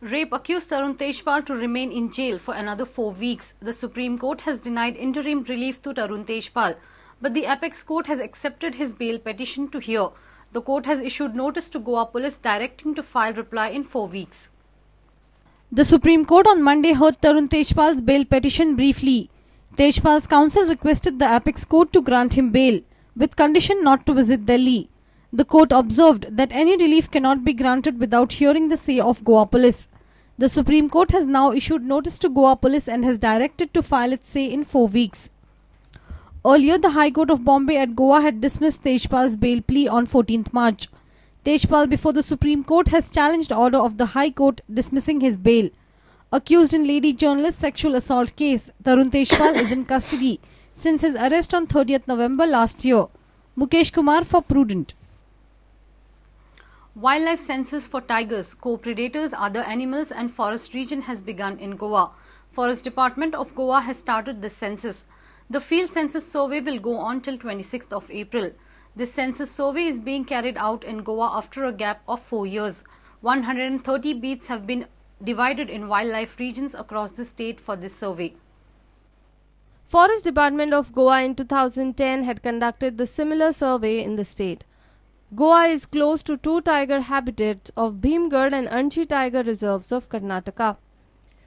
Rape accused Tarun Tejpal to remain in jail for another 4 weeks. The Supreme Court has denied interim relief to Tarun Tejpal, but the Apex Court has accepted his bail petition to hear. The court has issued notice to Goa police directing to file reply in 4 weeks. The Supreme Court on Monday heard Tarun Tejpal's bail petition briefly. Tejpal's counsel requested the Apex Court to grant him bail, with condition not to visit Delhi. The court observed that any relief cannot be granted without hearing the say of Goa police. The Supreme Court has now issued notice to Goa police and has directed to file its say in 4 weeks. Earlier, the High Court of Bombay at Goa had dismissed Tejpal's bail plea on 14th March. Tejpal before the Supreme Court has challenged order of the High Court dismissing his bail. Accused in lady journalist sexual assault case, Tarun Tejpal is in custody since his arrest on 30th November last year. Mukesh Kumar for Prudent. Wildlife census for tigers, co-predators, other animals and forest region has begun in Goa. Forest Department of Goa has started this census. The field census survey will go on till 26th of April. This census survey is being carried out in Goa after a gap of 4 years. 130 beats have been divided in wildlife regions across the state for this survey. Forest Department of Goa in 2010 had conducted the similar survey in the state. Goa is close to 2 tiger habitats of Bhimgarh and Anchi tiger reserves of Karnataka.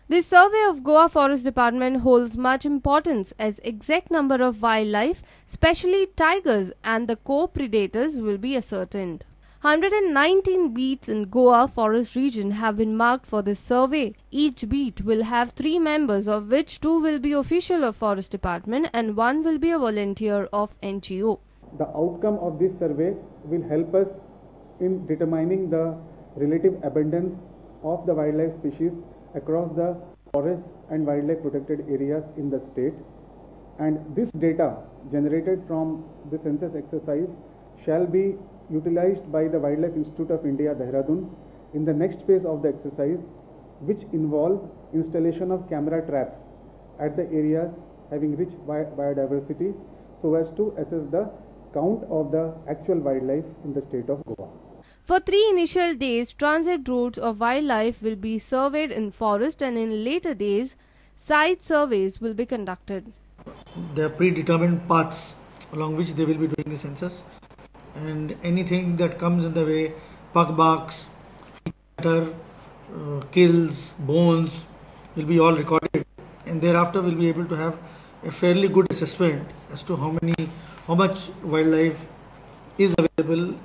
This survey of Goa Forest Department holds much importance as exact number of wildlife, especially tigers and the co-predators, will be ascertained. 119 beats in Goa forest region have been marked for this survey. Each beat will have 3 members, of which 2 will be official of Forest Department and 1 will be a volunteer of NGO. The outcome of this survey will help us in determining the relative abundance of the wildlife species across the forests and wildlife protected areas in the state. And this data generated from the census exercise shall be utilized by the Wildlife Institute of India, Dehradun, in the next phase of the exercise, which involve installation of camera traps at the areas having rich biodiversity so as to assess the count of the actual wildlife in the state of Goa. For 3 initial days, transit routes of wildlife will be surveyed in forest, and in later days, site surveys will be conducted. There are predetermined paths along which they will be doing the census, and anything that comes in the way, pugbarks, kills, bones, will be all recorded, and thereafter we'll be able to have a fairly good assessment as to how much wildlife is available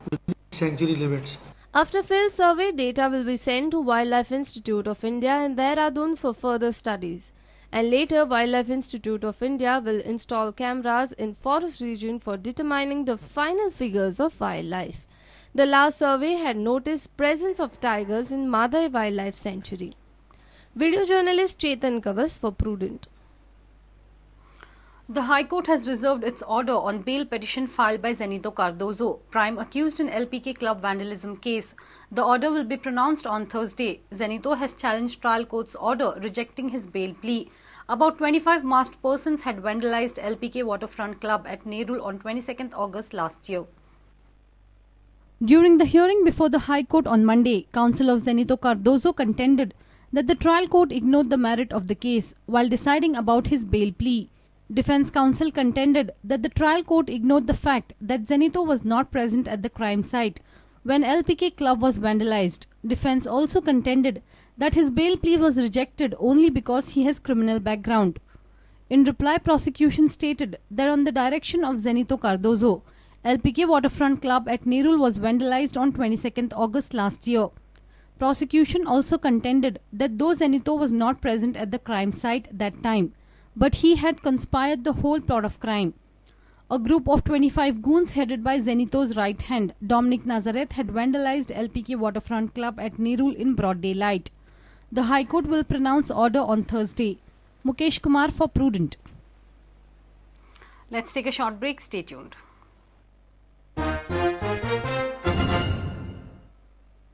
within sanctuary limits. After field survey, data will be sent to Wildlife Institute of India in Dehradun for further studies. And later, Wildlife Institute of India will install cameras in forest region for determining the final figures of wildlife. The last survey had noticed presence of tigers in Madai Wildlife Sanctuary. Video journalist Chetan Kavas for Prudent. The High Court has reserved its order on bail petition filed by Zenito Cardozo, prime accused in LPK club vandalism case. The order will be pronounced on Thursday. Zenito has challenged trial court's order rejecting his bail plea. About 25 masked persons had vandalized LPK Waterfront Club at Nerul on 22nd August last year. During the hearing before the High Court on Monday, counsel of Zenito Cardozo contended that the trial court ignored the merit of the case while deciding about his bail plea. Defense counsel contended that the trial court ignored the fact that Zenito was not present at the crime site when LPK club was vandalized. Defense also contended that his bail plea was rejected only because he has criminal background. In reply, prosecution stated that on the direction of Zenito Cardozo, LPK Waterfront Club at Nerul was vandalized on 22nd August last year. Prosecution also contended that though Zenito was not present at the crime site that time, but he had conspired the whole plot of crime. A group of 25 goons headed by Zenito's right hand, Dominic Nazareth, had vandalized LPK Waterfront Club at Nerul in broad daylight. The High Court will pronounce order on Thursday. Mukesh Kumar for Prudent. Let's take a short break. Stay tuned.